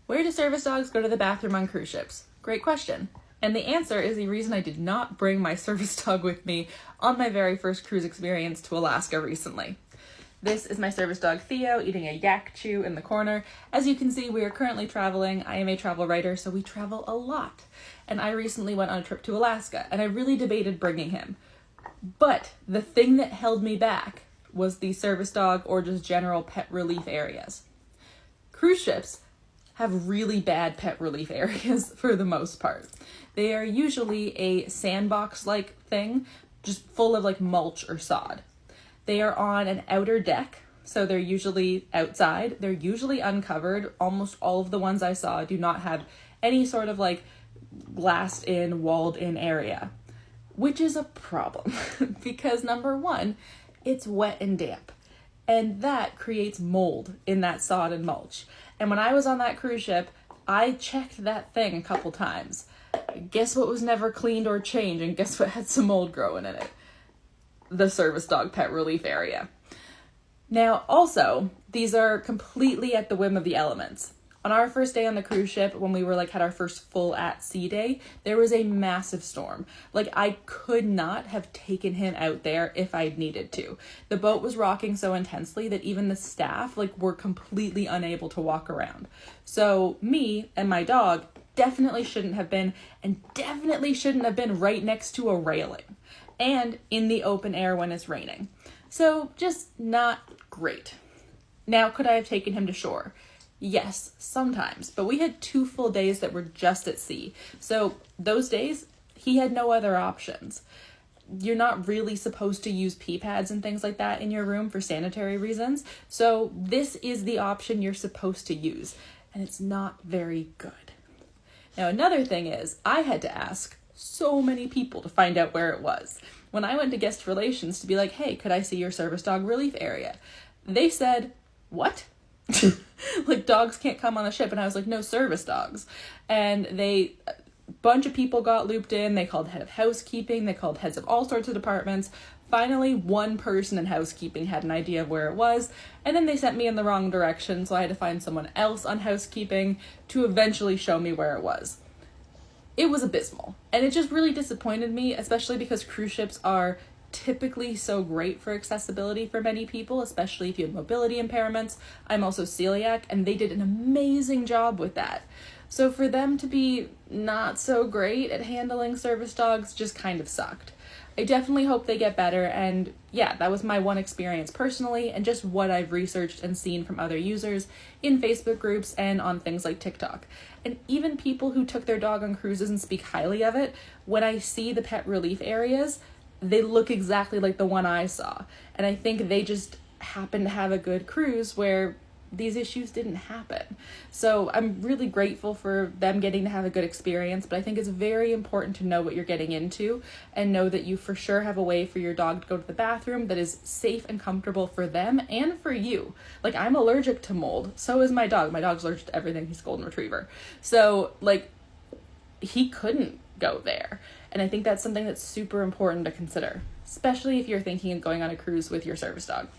Where do service dogs go to the bathroom on cruise ships? Great question. And the answer is the reason I did not bring my service dog with me on my very first cruise experience to Alaska recently. This is my service dog Theo eating a yak chew in the corner. As you can see, we are currently traveling. I am a travel writer, so we travel a lot. And I recently went on a trip to Alaska, and I really debated bringing him. But the thing that held me back was the service dog or just general pet relief areas. Cruise ships have really bad pet relief areas for the most part. They are usually a sandbox-like thing, just full of like mulch or sod. They are on an outer deck, so they're usually outside. They're usually uncovered. Almost all of the ones I saw do not have any sort of like glassed-in, walled-in area, which is a problem because number one, it's wet and damp, and that creates mold in that sod and mulch. And when I was on that cruise ship, I checked that thing a couple times. Guess what was never cleaned or changed, and guess what had some mold growing in it? The service dog pet relief area. Now, also, these are completely at the whim of the elements. On our first day on the cruise ship, when we had our first full at sea day, there was a massive storm. I could not have taken him out there if I'd needed to. The boat was rocking so intensely that even the staff, were completely unable to walk around. So me and my dog definitely shouldn't have been right next to a railing and in the open air when it's raining. So just not great. Now, could I have taken him to shore? Yes, sometimes, but we had 2 full days that were just at sea. So those days, he had no other options. You're not really supposed to use pee pads and things like that in your room for sanitary reasons. So this is the option you're supposed to use, and it's not very good. Now, another thing is, I had to ask so many people to find out where it was. When I went to guest relations to be like, hey, could I see your service dog relief area? They said, what? Dogs can't come on the ship. And I was like, no, service dogs. And a bunch of people got looped in. They called head of housekeeping. They called heads of all sorts of departments. Finally, one person in housekeeping had an idea of where it was. And then they sent me in the wrong direction. So I had to find someone else on housekeeping to eventually show me where it was. It was abysmal. And it just really disappointed me, especially because cruise ships are typically so great for accessibility for many people, especially if you have mobility impairments. I'm also celiac, and they did an amazing job with that. So for them to be not so great at handling service dogs just kind of sucked. I definitely hope they get better, and yeah, that was my one experience personally, and just what I've researched and seen from other users in Facebook groups and on things like TikTok. And even people who took their dog on cruises and speak highly of it, when I see the pet relief areas, they look exactly like the one I saw. And I think they just happened to have a good cruise where these issues didn't happen. So I'm really grateful for them getting to have a good experience, but I think it's very important to know what you're getting into and know that you for sure have a way for your dog to go to the bathroom that is safe and comfortable for them and for you. I'm allergic to mold. So is my dog. My dog's allergic to everything. He's a golden retriever. So he couldn't go there. And I think that's something that's super important to consider, especially if you're thinking of going on a cruise with your service dog.